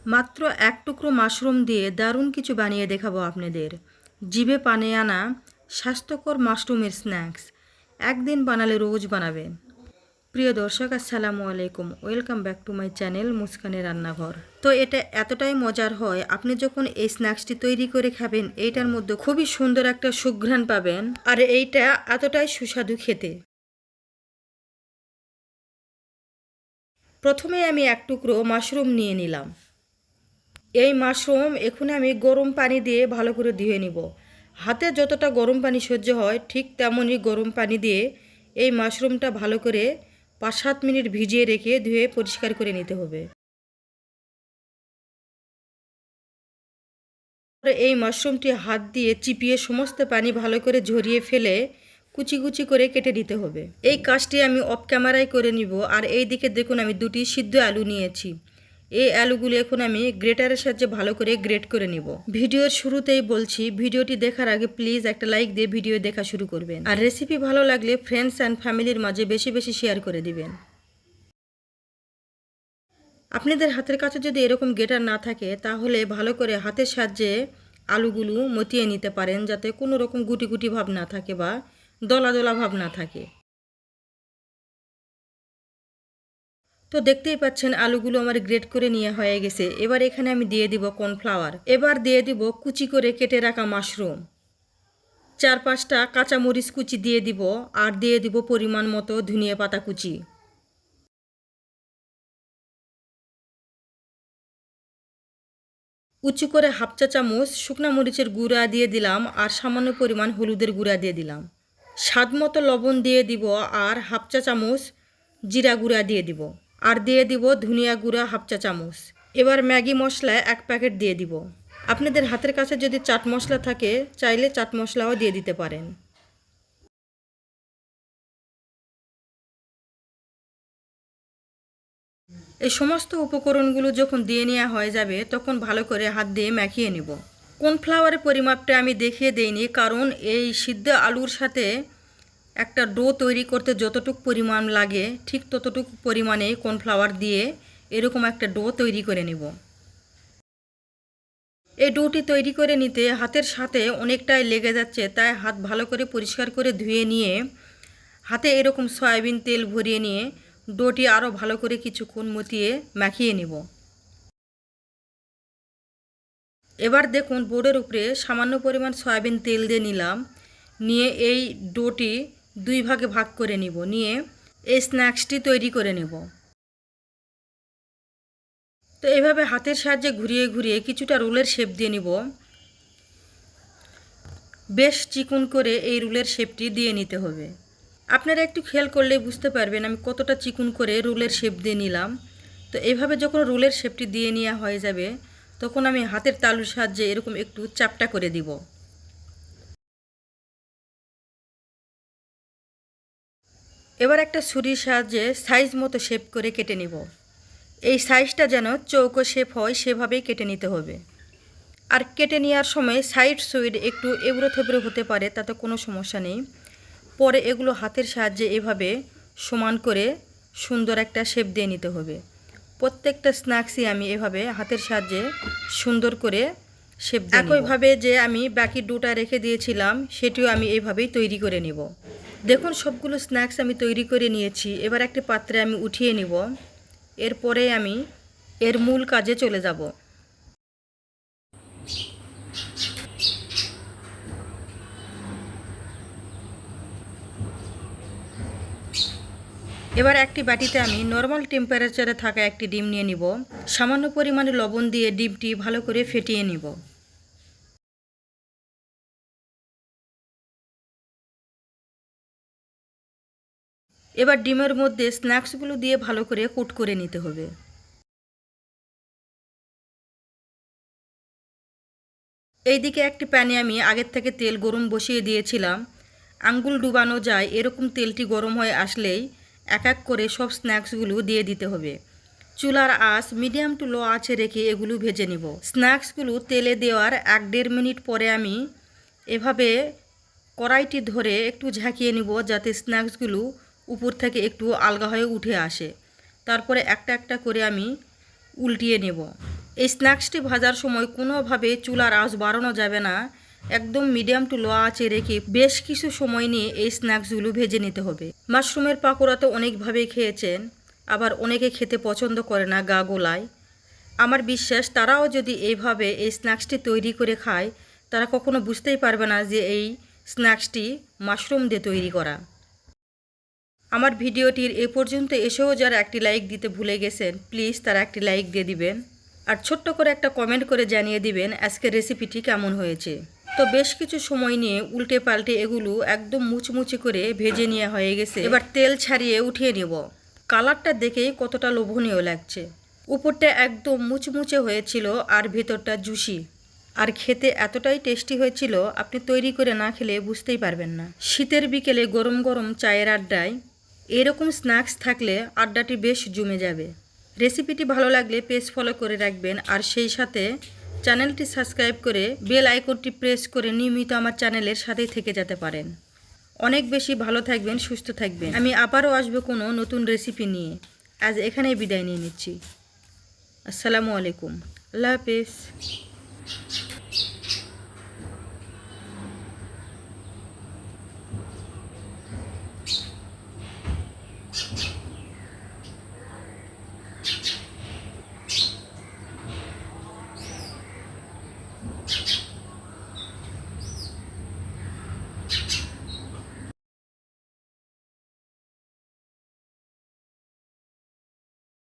মাত্র এক টুকরো মাশরুম দিয়ে দারুণ কিছু বানিয়ে দেখাবো আপনাদের। জিভে পানে আনা স্বাস্থ্যকর মাশরুমের স্ন্যাক্স একদিন বানালে রোজ বানাবেন। প্রিয় দর্শক, আসসালামু আলাইকুম, welcome back to my channel মুস্কানের রান্নাঘর। তো এটা এতটাই মজার হয়, আপনি যখন এই স্ন্যাক্সটি তৈরি করে খাবেন এইটার মধ্যে খুবই সুন্দর একটা সুঘ্রাণ পাবেন, আর এইটা এতটাই সুস্বাদু খেতে। প্রথমে আমি এক টুকরো মাশরুম নিয়ে নিলাম। এই মাশরুম এখন আমি গরম পানি দিয়ে ভালো করে ধুয়ে নিব। হাতে যতটা গরম পানি সহ্য হয় ঠিক তেমনই গরম পানি দিয়ে এই মাশরুমটা ভালো করে 5-7 মিনিট ভিজিয়ে রেখে ধুয়ে পরিষ্কার করে নিতে হবে। এই মাশরুমটি হাত দিয়ে চিপিয়ে সমস্ত পানি ভালো করে ঝরিয়ে ফেলে কুচি কুচি করে কেটে নিতে হবে। এই কাজটি আমি অফ ক্যামেরায় করে নিব। আর এই দিকে দেখুন, আমি 2টি সিদ্ধ আলু নিয়েছি। এই আলুগুলো এখন আমি গ্রেটারের সাহায্যে ভালো করে গ্রেট করে নিব। ভিডিওর শুরুতেই বলছি, ভিডিওটি দেখার আগে প্লিজ একটা লাইক দিয়ে ভিডিও দেখা শুরু করবেন। আর রেসিপি ভালো লাগলে ফ্রেন্ডস অ্যান্ড ফ্যামিলির মাঝে বেশি বেশি শেয়ার করে দিবেন। আপনাদের হাতের কাছে যদি এরকম গ্রেটার না থাকে তাহলে ভালো করে হাতের সাহায্যে আলুগুলো মতিয়ে নিতে পারেন, যাতে কোনো রকম গুটি গুটি ভাব না থাকে বা দলা দলা ভাব না থাকে। তো দেখতেই পাচ্ছেন আলুগুলো আমার গ্রেট করে নিয়ে হয়ে গেছে। এবার এখানে আমি দিয়ে দিব কর্নফ্লাওয়ার। এবার দিয়ে দিব কুচি করে কেটে রাখা মাশরুম। 4-5টা কাঁচামরিচ কুচি দিয়ে দিব, আর দিয়ে দিব পরিমাণ মতো ধনিয়া পাতা কুচি। উঁচু করে 1/2 চা চামচ শুকনা মরিচের গুঁড়া দিয়ে দিলাম, আর সামান্য পরিমাণ হলুদের গুঁড়া দিয়ে দিলাম। স্বাদ মতো লবণ দিয়ে দিব, আর 1/2 চা চামচ জিরা গুঁড়া দিয়ে দিব, আর দিয়ে দিব ধনিয়া গুঁড়া 1/2 চা চামচ। এবার ম্যাগি মশলা 1 প্যাকেট দিয়ে দিব। আপনাদের হাতের কাছে যদি চাট মশলা থাকে চাইলে চাট মশলাও দিয়ে দিতে পারেন। এই সমস্ত উপকরণগুলো যখন দিয়ে নেওয়া হয়ে যাবে তখন ভালো করে হাত দিয়ে মাখিয়ে নেব। কর্নফ্লাওয়ারের পরিমাপটা আমি দেখিয়ে দেইনি, কারণ এই সিদ্ধ আলুর সাথে একটা ডো তৈরি করতে যতটুকু পরিমাণ লাগে ঠিক ততটুকু পরিমাণে কর্নফ্লাওয়ার দিয়ে এরকম একটা ডো তৈরি করে নেব। এই ডোটি তৈরি করে নিতে হাতের সাথে অনেকটাই লেগে যাচ্ছে, তাই হাত ভালো করে পরিষ্কার করে ধুয়ে নিয়ে হাতে এরকম সয়াবিন তেল ভরিয়ে নিয়ে ডোটি আরও ভালো করে কিছুক্ষণ মতিয়ে মাখিয়ে নেব। এবার দেখুন, বোর্ডের উপরে সামান্য পরিমাণ সয়াবিন তেল দিয়ে নিলাম। নিয়ে এই ডোটি 2 ভাগে ভাগ করে নিব, নিয়ে এই স্ন্যাক্সটি তৈরি করে নেব। তো এভাবে হাতের সাহায্যে ঘুরিয়ে ঘুরিয়ে কিছুটা রোলের শেপ দিয়ে নিব। বেশ চিকন করে এই রোলের শেপটি দিয়ে নিতে হবে। আপনারা একটু খেয়াল করলে বুঝতে পারবেন আমি কতটা চিকন করে রোলের শেপ দিয়ে নিলাম। তো এইভাবে যখন রোলের শেপটি দিয়ে নেওয়া হয়ে যাবে তখন আমি হাতের তালুর সাহায্যে এরকম একটু চাপটা করে দিব। এবার একটা ছুরির সাহায্যে সাইজ মতো শেপ করে কেটে নিব। এই সাইজটা যেন চৌকো শেপ হয় সেভাবেই কেটে নিতে হবে। আর কেটে নেওয়ার সময় সাইড সুইড একটু এবড়ো থেবড়ো হতে পারে, তাতে কোনো সমস্যা নেই। পরে এগুলো হাতের সাহায্যে এভাবে সমান করে সুন্দর একটা শেপ দিয়ে নিতে হবে। প্রত্যেকটা স্ন্যাক্সই আমি এভাবে হাতের সাহায্যে সুন্দর করে শেপ দিয়ে একইভাবে যে আমি বাকি ডোটা রেখে দিয়েছিলাম সেটিও আমি এইভাবেই তৈরি করে নেব। দেখুন, সবগুলো স্ন্যাক্স আমি তৈরি করে নিয়েছি। এবার একটি পাত্রে আমি উঠিয়ে নিব। এরপরে আমি এর মূল কাজে চলে যাব। এবার একটি বাটিতে আমি নর্মাল টেম্পারেচারে থাকা একটি ডিম নিয়ে নিব। সামান্য পরিমাণে লবণ দিয়ে ডিমটি ভালো করে ফেটিয়ে নিব। এবার ডিমের মধ্যে স্ন্যাক্সগুলো দিয়ে ভালো করে কোট করে নিতে হবে। এইদিকে একটি প্যানে আমি আগের থেকে তেল গরম বসিয়ে দিয়েছিলাম। আঙ্গুল ডুবানো যায় এরকম তেলটি গরম হয়ে আসলেই এক এক করে সব স্ন্যাক্সগুলো দিয়ে দিতে হবে। চুলার আঁচ মিডিয়াম টু লো আঁচে রেখে এগুলো ভেজে নিব। স্ন্যাক্সগুলো তেলে দেওয়ার 1-1.5 মিনিট পরে আমি এভাবে কড়াইটি ধরে একটু ঝাঁকিয়ে নিব, যাতে স্ন্যাক্সগুলো উপর থেকে একটু আলগা হয়ে উঠে আসে। তারপরে একটা একটা করে আমি উল্টিয়ে নেব। এই স্ন্যাক্সটি ভাজার সময় কোনোভাবে চুলার আঁচ বাড়ানো যাবে না, একদম মিডিয়াম টু লো আঁচে রেখে বেশ কিছু সময় নিয়ে এই স্ন্যাক্সগুলো ভেজে নিতে হবে। মাশরুমের পাকোড়া তো অনেকভাবেই খেয়েছেন, আবার অনেকে খেতে পছন্দ করে না গা গোলায়। আমার বিশ্বাস তারাও যদি এইভাবে এই স্ন্যাক্সটি তৈরি করে খায়, তারা কখনো বুঝতেই পারবে না যে এই স্ন্যাক্সটি মাশরুম দিয়ে তৈরি করা। আমার ভিডিওটির এ পর্যন্ত এসেও যারা একটি লাইক দিতে ভুলে গেছেন, প্লিজ তারা একটি লাইক দিয়ে দিবেন আর ছোট্ট করে একটা কমেন্ট করে জানিয়ে দিবেন আজকের রেসিপিটি কেমন হয়েছে। তো বেশ কিছু সময় নিয়ে উল্টে পাল্টে এগুলো একদম মুচমুচে করে ভেজে নেওয়া হয়ে গেছে। এবার তেল ছাড়িয়ে উঠিয়ে নেব। কালারটা দেখেই কতটা লোভনীয় লাগছে। উপরটা একদম মুচমুচে হয়েছিল আর ভেতরটা জুসি, আর খেতে এতটাই টেস্টি হয়েছিল আপনি তৈরি করে না খেলে বুঝতেই পারবেন না। শীতের বিকেলে গরম গরম চায়ের আড্ডায় এরকম স্ন্যাক্স থাকলে আড্ডাটি বেশ জমে যাবে। রেসিপিটি ভালো লাগলে পেজ ফলো করে রাখবেন, আর সেই সাথে চ্যানেলটি সাবস্ক্রাইব করে বেল আইকনটি প্রেস করে নিয়মিত আমার চ্যানেলের সাথেই থেকে যেতে পারেন। অনেক বেশি ভালো থাকবেন, সুস্থ থাকবেন। আমি আবারও আসবো কোনো নতুন রেসিপি নিয়ে। আজ এখানেই বিদায় নিয়ে নিচ্ছি। আসসালামু আলাইকুম, আল্লাহ হাফেজ।